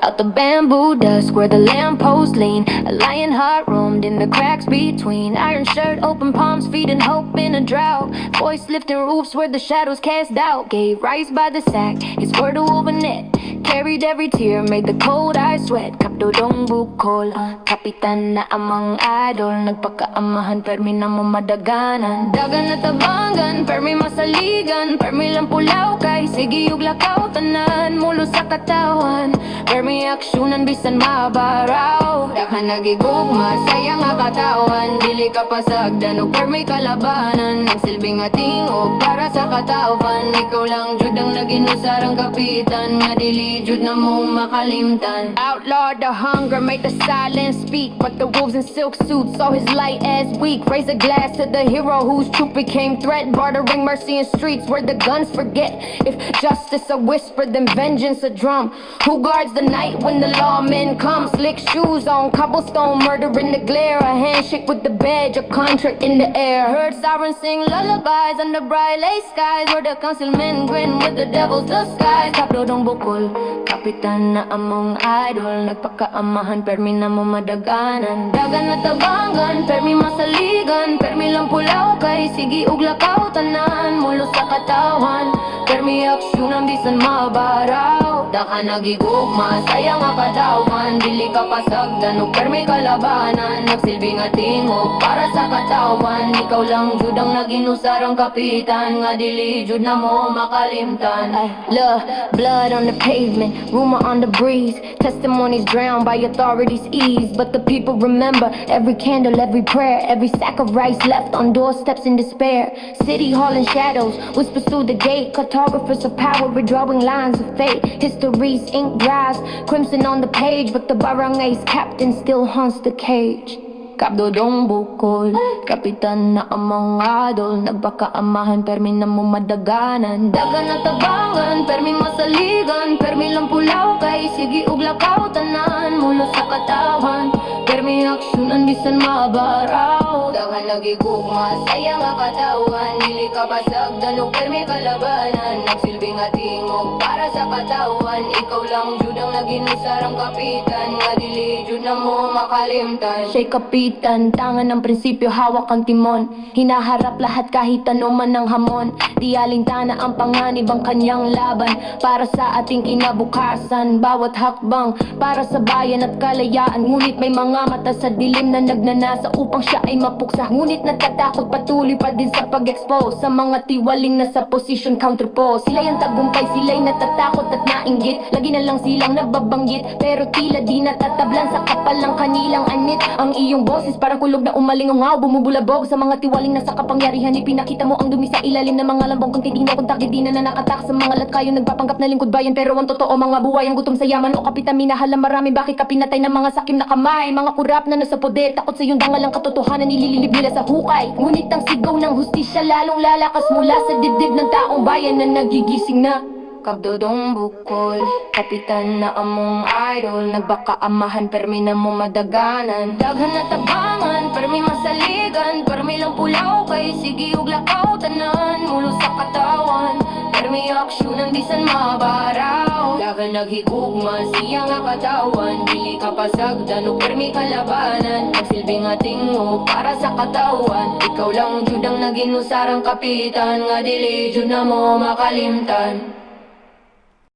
Out the bamboo dusk where the lampposts lean, a lion heart roamed in the cracks between. Iron shirt, open palms, feeding hope in a drought. Voice lifting roofs where the shadows cast doubt. Gave rice by the sack, his word a woven net. Carried every tear, made the cold eyes sweat. Kapdodong bukol, kapitan na amang idol. Nagpakaamahan, permi na mamadaganan. Dagan na tabangan, permi masaligan. Permi lang pulaw kay sige yung lakaw tanan. Mulo sa katawan, permi aksyonan bisan mabaraw. Dakan nagigugma, sayang nga katawan. Dili ka pasagdan o permi kalabanan. Nagsilbing ating o para sa katawan. Ikaw lang jud ang naginusarang kapitan. Nga dili jud na mo makalimtan. Outlaw the hunger, make the silence speak. But the wolves in silk suits saw his light as weak. Raise a glass to the hero whose truth became threat. Bartering mercy in streets where the guns forget. If justice a whisper, then vengeance a drum. Who guards the night when the lawmen come? Slick shoes on cobblestone, murder in the glare. A handshake with the badge, a contract in the air. Heard sirens sing lullabies under bright late skies, where the councilmen grin with the devil's disguise. Kapdodong bukol, kapitan na among idol. Nagpakaamahan, permi na mo madaganan. Dagan na tabangan, permi masaligan. Permi lang pulaw kay sige ug lakaw tanan. Mulo sa katawan, permi aksyonan bisan mabaraw. Daka nagigugma, sayang nga katawan. Dili ka pasagdan o permi kalabanan. Nagsilbing atingog para sa katawan. Ikaw lang jud ang naginusarang kapitan. Nga dili jud na mo makalimtan. Ay, love, blood on the pavement, rumor on the breeze. Testimonies drowned by authorities' ease. But the people remember every candle, every prayer, every sack of rice left on doorsteps in despair. City hall in shadows, whispers through the gate. Cartographers of power redrawing lines of fate. History's ink dries, crimson on the page. But the barangay's captain still haunts the cage. Kapdodong bukol, kapitan na amang idol. Nagpakaamahan, permi na mo madaganan. Dagan na tabangan, permi masaligan. Permi lang pulaw kay sige ug lakaw tanan. Mulo sa katawan, permi aksyonan bisan mabaraw. Dagan nagigugma, sayang nga katawan. Dili ka pasagdan o permi kalabanan. Nagsilbing atingog para sa katawan. Ikaw lang jud ang naginusarang kapitan. Nga dili jud na mo makalimtan. Siya'y kapitan, tangan ng prinsipyo, hawak ang timon. Hinaharap lahat kahit ano man ang hamon. Di alintana ang panganib ang kanyang laban. Para sa ating kinabukasan, bawat hakbang para sa bayan at kalayaan. Ngunit may mga mata sa dilim na nagnanasa upang siya ay mapuksa. Ngunit natatakot, patuloy pa din sa pag-expose sa mga tiwaling na sa position counterpose. Sila'y ang tagumpay, sila'y natatakot at nainggit. Lagi na lang silang nababanggit, pero tila di natatablan sa kapal ng kanilang anit. Ang iyong boses parang kulog na umalingaw, bumubulabog sa mga tiwaling na sa kapangyarihan. Ipinakita mo ang dumi sa ilalim ng mga lambong kung titignan kung takidina na nakatak sa mga latkayo. Nagpapanggap na lingkod bayan, pero ang totoo mga buhay ang gutom sa yaman. O kapitan, minahal ang marami, bakit ka pinatay ng mga sakim na kamay? Mga kurap na nasa poder, takot sa iyong dangal ang katotohanan. Nilililib nila sa hukay, ngunit ang sigaw ng hustisya lalong lalakas mula sa dibdib ng taong bayan na nagigising na. Kapdodong bukol, kapitan na among idol. Nagpakaamahan, permi na mo madaganan. Daghan na tabangan, permi masaligan. Permi lang pulaw kay sige ug lakaw tanan. Mulo sa katawan, permi aksyonan bisan mabaraw. Dagan naghigugma, siya nga katawan. Dili ka pasagdan o permi kalabanan. Nagsilbing atingog para sa katawan. Ikaw lang jud ang naginusarang kapitan. Nga dili jud na mo makalimtan.